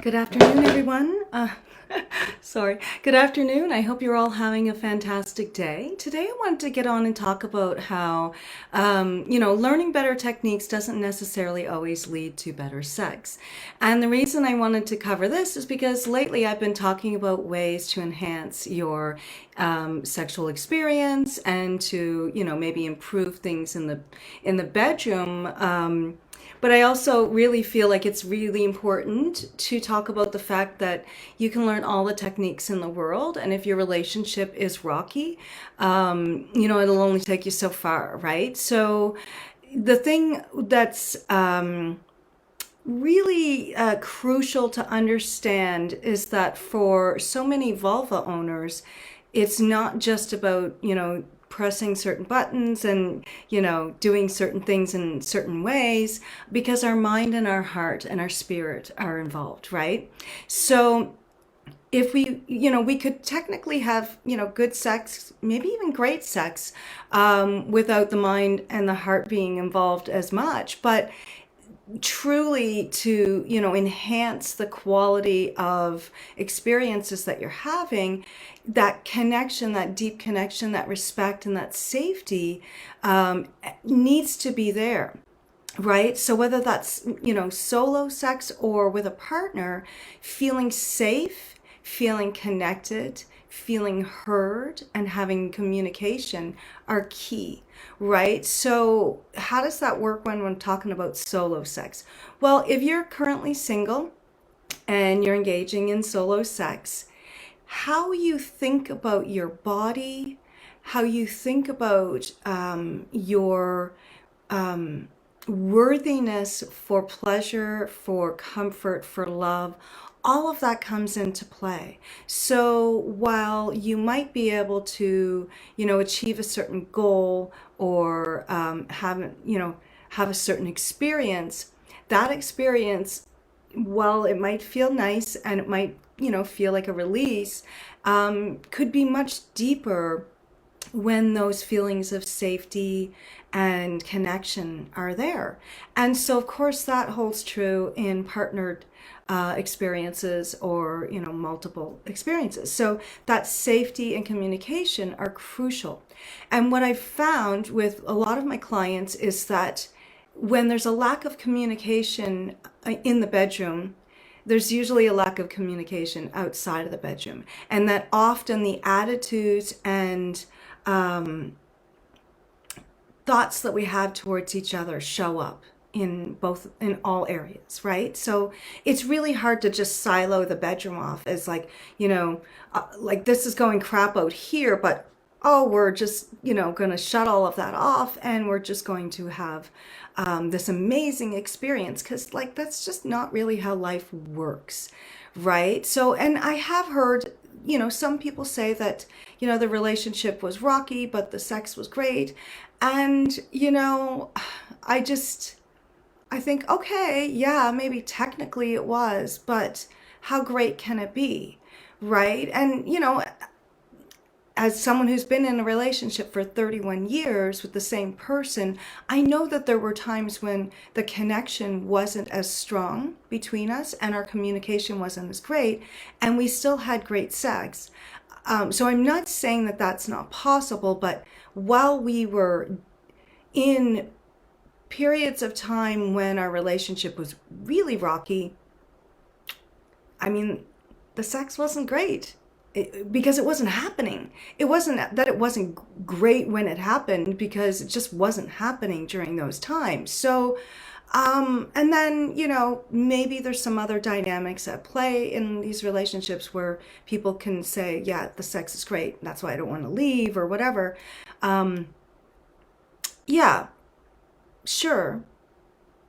Good afternoon, everyone. Sorry. Good afternoon. I hope you're all having a fantastic day. Today, I wanted to get on and talk about how, learning better techniques doesn't necessarily always lead to better sex. And the reason I wanted to cover this is because lately I've been talking about ways to enhance your sexual experience and to, maybe improve things in the bedroom. But I also really feel like it's really important to talk about the fact that you can learn all the techniques in the world. And if your relationship is rocky, it'll only take you so far, right? So the thing that's really crucial to understand is that for so many vulva owners, it's not just about, pressing certain buttons and, doing certain things in certain ways, because our mind and our heart and our spirit are involved, right? So if we could technically have, good sex, maybe even great sex, without the mind and the heart being involved as much. But truly to enhance the quality of experiences that you're having, that connection, that deep connection, that respect and that safety needs to be there, right? So whether that's solo sex or with a partner, feeling safe, feeling connected, feeling heard, and having communication are key, right? So how does that work when we're talking about solo sex? Well, if you're currently single and you're engaging in solo sex, how you think about your body, how you think about your worthiness for pleasure, for comfort, for love, all of that comes into play. So while you might be able to, achieve a certain goal or have a certain experience, that experience, while it might feel nice and it might, feel like a release, could be much deeper when those feelings of safety and connection are there. And so, of course, that holds true in partnered experiences or, multiple experiences. So that safety and communication are crucial. And what I've found with a lot of my clients is that when there's a lack of communication in the bedroom, there's usually a lack of communication outside of the bedroom. And that often the attitudes and thoughts that we have towards each other show up in all areas, right? So it's really hard to just silo the bedroom off as like, like this is going crap out here, but we're just, going to shut all of that off and we're just going to have this amazing experience, because like that's just not really how life works, right? So, and I have heard, some people say that, the relationship was rocky, but the sex was great. And, I think, okay, yeah, maybe technically it was, but how great can it be, right? And, as someone who's been in a relationship for 31 years with the same person, I know that there were times when the connection wasn't as strong between us and our communication wasn't as great, and we still had great sex. So I'm not saying that that's not possible, but while we were in periods of time when our relationship was really rocky, I mean, the sex wasn't great. Because it wasn't happening. It wasn't that it wasn't great when it happened, because it just wasn't happening during those times. So, and then, maybe there's some other dynamics at play in these relationships where people can say, yeah, the sex is great, that's why I don't want to leave or whatever. Yeah, sure.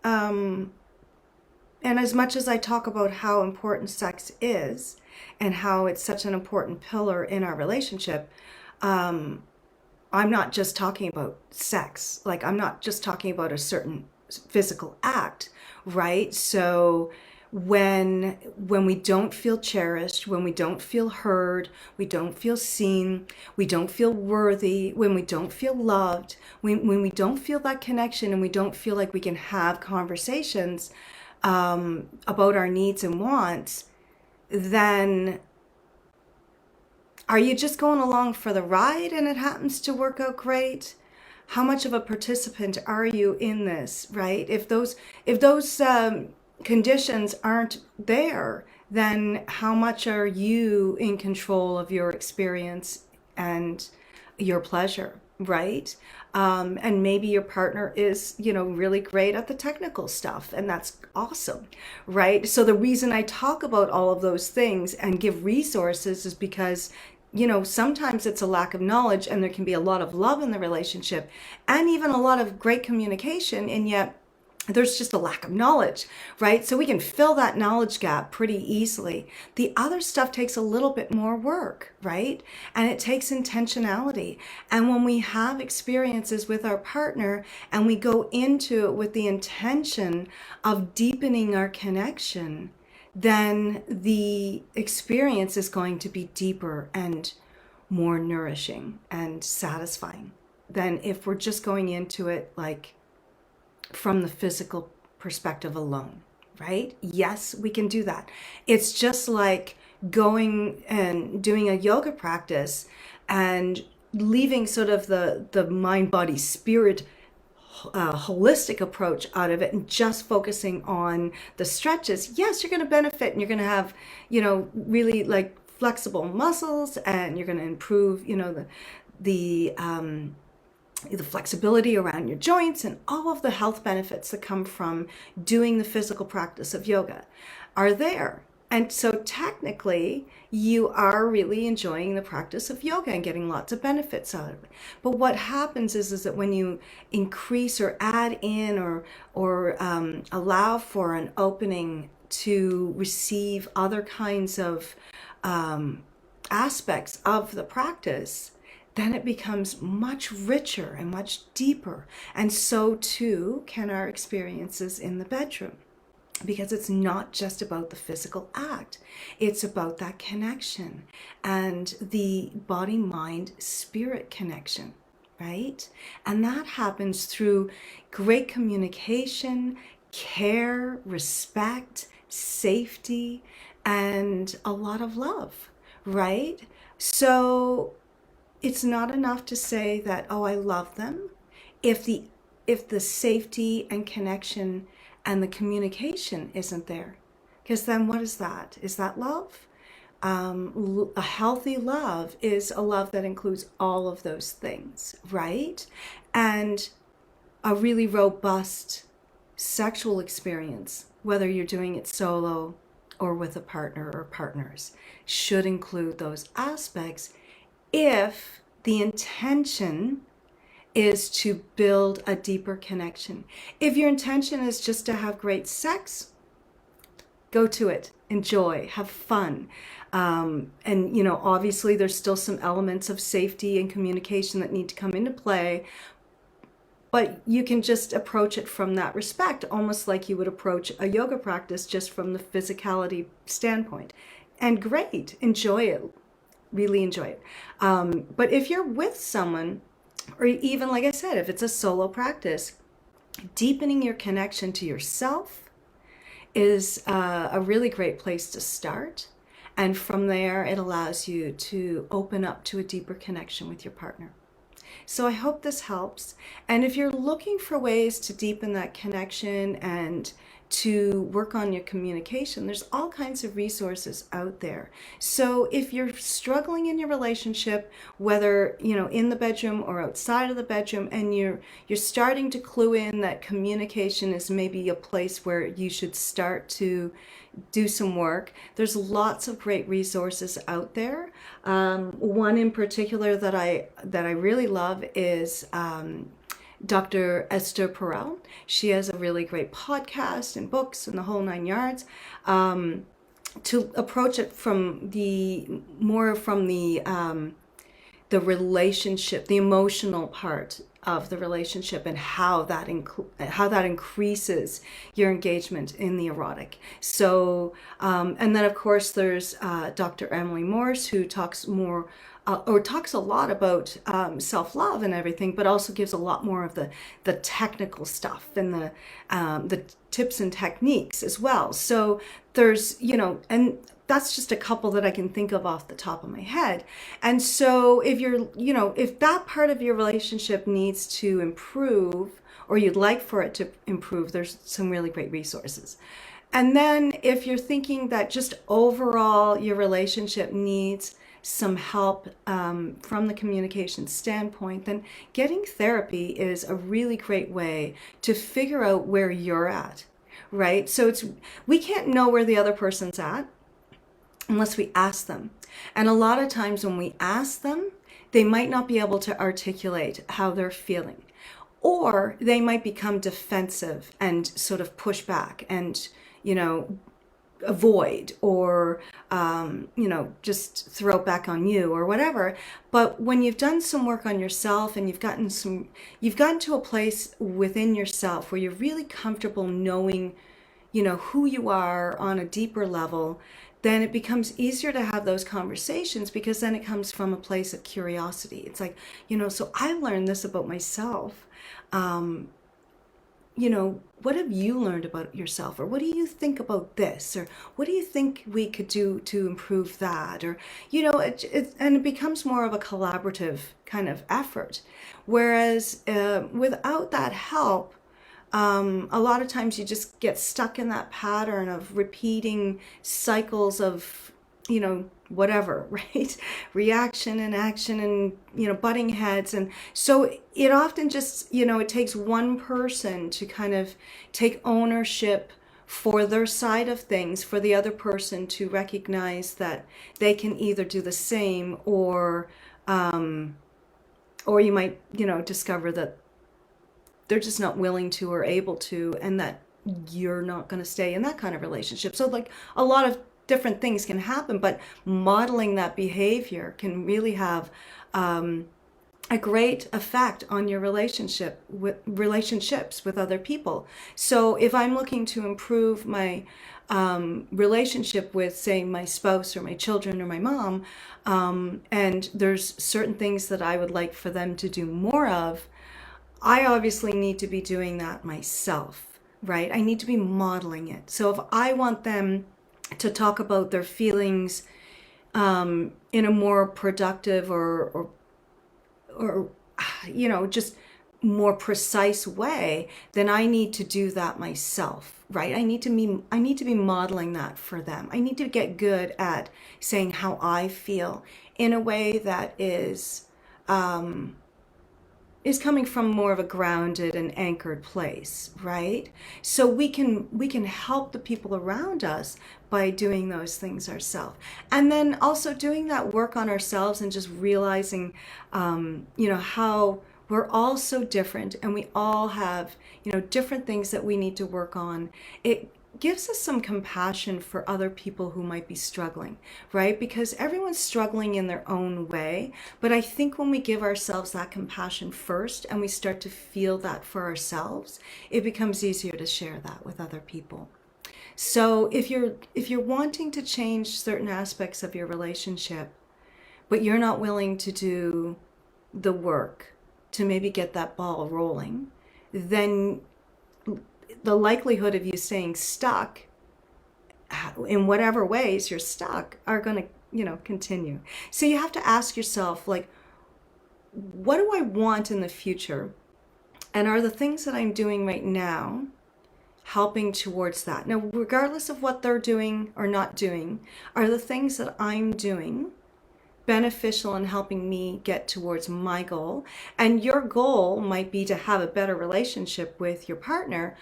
And as much as I talk about how important sex is and how it's such an important pillar in our relationship, I'm not just talking about sex. Like, I'm not just talking about a certain physical act, right? So when we don't feel cherished, when we don't feel heard, we don't feel seen, we don't feel worthy, when we don't feel loved, when we don't feel that connection and we don't feel like we can have conversations, about our needs and wants, then are you just going along for the ride and it happens to work out great? How much of a participant are you in this, right? If those conditions aren't there, then how much are you in control of your experience and your pleasure, right? And maybe your partner is, really great at the technical stuff, and that's awesome, right? So the reason I talk about all of those things and give resources is because, sometimes it's a lack of knowledge, and there can be a lot of love in the relationship and even a lot of great communication, and yet there's just a lack of knowledge, right? So we can fill that knowledge gap pretty easily. The other stuff takes a little bit more work, right? And it takes intentionality. And when we have experiences with our partner and we go into it with the intention of deepening our connection, then the experience is going to be deeper and more nourishing and satisfying than if we're just going into it like from the physical perspective alone, right? Yes, we can do that. It's just like going and doing a yoga practice and leaving sort of the mind, body, spirit holistic approach out of it and just focusing on the stretches. Yes, you're going to benefit and you're going to have, really like flexible muscles, and you're going to improve, the flexibility around your joints and all of the health benefits that come from doing the physical practice of yoga are there. And so technically, you are really enjoying the practice of yoga and getting lots of benefits out of it. But what happens is that when you increase or add in or allow for an opening to receive other kinds of aspects of the practice, then it becomes much richer and much deeper. And so too can our experiences in the bedroom. Because it's not just about the physical act. It's about that connection and the body, mind, spirit connection, right? And that happens through great communication, care, respect, safety, and a lot of love, right? So it's not enough to say that, oh, I love them. If the safety and connection and the communication isn't there, because then what is that? Is that love? A healthy love is a love that includes all of those things, right? And a really robust sexual experience, whether you're doing it solo or with a partner or partners, should include those aspects if the intention is to build a deeper connection. If your intention is just to have great sex, go to it, enjoy, have fun. And, obviously there's still some elements of safety and communication that need to come into play, but you can just approach it from that respect, almost like you would approach a yoga practice just from the physicality standpoint. And great, enjoy it, really enjoy it. But if you're with someone, or even, like I said, if it's a solo practice, deepening your connection to yourself is a really great place to start. And from there, it allows you to open up to a deeper connection with your partner. So I hope this helps. And if you're looking for ways to deepen that connection and to work on your communication, there's all kinds of resources out there. So if you're struggling in your relationship, whether in the bedroom or outside of the bedroom, and you're starting to clue in that communication is maybe a place where you should start to do some work, there's lots of great resources out there. One in particular that I really love is Dr. Esther Perel. She has a really great podcast and books and the whole nine yards. To approach it from the relationship, the emotional part of the relationship, and how that increases your engagement in the erotic. So, and then of course there's Dr. Emily Morse, who talks more or talks a lot about self-love and everything, but also gives a lot more of the technical stuff and the tips and techniques as well. So there's, and that's just a couple that I can think of off the top of my head. And so if you're, if that part of your relationship needs to improve, or you'd like for it to improve, there's some really great resources. And then if you're thinking that just overall your relationship needs some help from the communication standpoint, then getting therapy is a really great way to figure out where you're at, right? So we can't know where the other person's at unless we ask them. And a lot of times when we ask them, they might not be able to articulate how they're feeling, or they might become defensive and sort of push back and, avoid, or, just throw it back on you or whatever. But when you've done some work on yourself and you've gotten to a place within yourself where you're really comfortable knowing, who you are on a deeper level, then it becomes easier to have those conversations, because then it comes from a place of curiosity. It's like, so I learned this about myself. What have you learned about yourself? Or what do you think about this? Or what do you think we could do to improve that? Or, and it becomes more of a collaborative kind of effort. Whereas without that help, a lot of times you just get stuck in that pattern of repeating cycles of, whatever, right? Reaction and action and, butting heads. And so it often just, it takes one person to kind of take ownership for their side of things, for the other person to recognize that they can either do the same, or you might, discover that they're just not willing to or able to, and that you're not going to stay in that kind of relationship. So like a lot of different things can happen, but modeling that behavior can really have a great effect on your relationships with other people. So if I'm looking to improve my relationship with, say, my spouse or my children or my mom, and there's certain things that I would like for them to do more of, I obviously need to be doing that myself, right? I need to be modeling it. So if I want them to talk about their feelings in a more productive or just more precise way, then I need to do that myself, right? I need to be modeling that for them. I need to get good at saying how I feel in a way that is coming from more of a grounded and anchored place, right? So we can help the people around us by doing those things ourselves. And then also doing that work on ourselves and just realizing, how we're all so different, and we all have, different things that we need to work on. It gives us some compassion for other people who might be struggling, right? Because everyone's struggling in their own way. But I think when we give ourselves that compassion first and we start to feel that for ourselves, it becomes easier to share that with other people. So if you're wanting to change certain aspects of your relationship, but you're not willing to do the work to maybe get that ball rolling, then the likelihood of you staying stuck in whatever ways you're stuck are going to, continue. So you have to ask yourself, like, what do I want in the future? And are the things that I'm doing right now helping towards that? Now, regardless of what they're doing or not doing, are the things that I'm doing beneficial in helping me get towards my goal? And your goal might be to have a better relationship with your partner,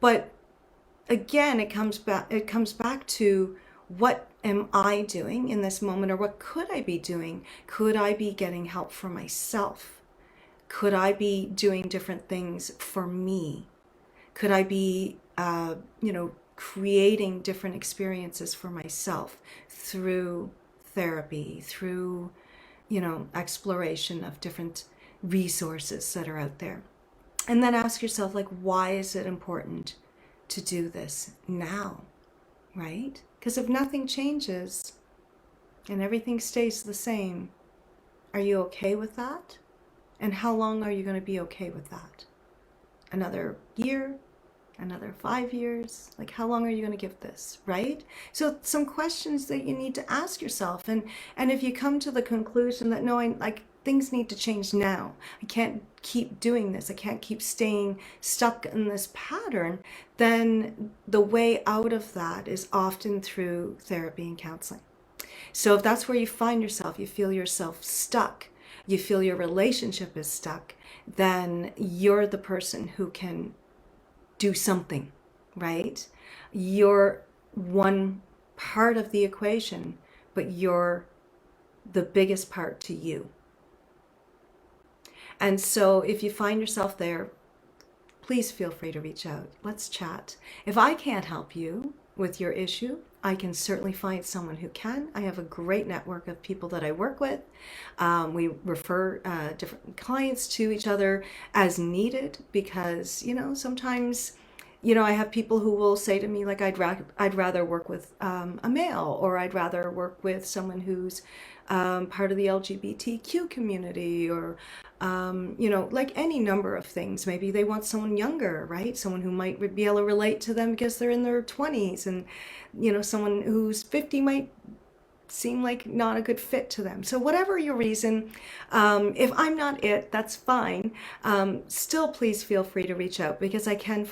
but again, it comes back to, what am I doing in this moment, or what could I be doing? Could I be getting help for myself? Could I be doing different things for me? Could I be, creating different experiences for myself through therapy, through, exploration of different resources that are out there? And then ask yourself, like, why is it important to do this now, right? Because if nothing changes and everything stays the same, Are you okay with that? And how long are you going to be okay with that? Another year? Another 5 years? Like, how long are you going to give this, right? So some questions that you need to ask yourself. And if you come to the conclusion that, no, things need to change now. I can't keep doing this. I can't keep staying stuck in this pattern. Then the way out of that is often through therapy and counseling. So if that's where you find yourself, you feel yourself stuck, you feel your relationship is stuck, then you're the person who can do something, right? You're one part of the equation, but you're the biggest part to you. And so if you find yourself there, please feel free to reach out. Let's chat. If I can't help you with your issue, I can certainly find someone who can. I have a great network of people that I work with. We refer different clients to each other as needed because, sometimes, I have people who will say to me, like, I'd rather work with a male, or I'd rather work with someone who's part of the LGBTQ community, or, like any number of things. Maybe they want someone younger, right? Someone who might be able to relate to them because they're in their 20s, and, someone who's 50 might seem like not a good fit to them. So whatever your reason, if I'm not it, that's fine. Still, please feel free to reach out, because I can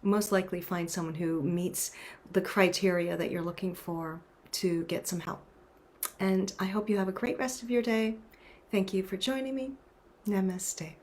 most likely find someone who meets the criteria that you're looking for to get some help. And I hope you have a great rest of your day. Thank you for joining me. Namaste.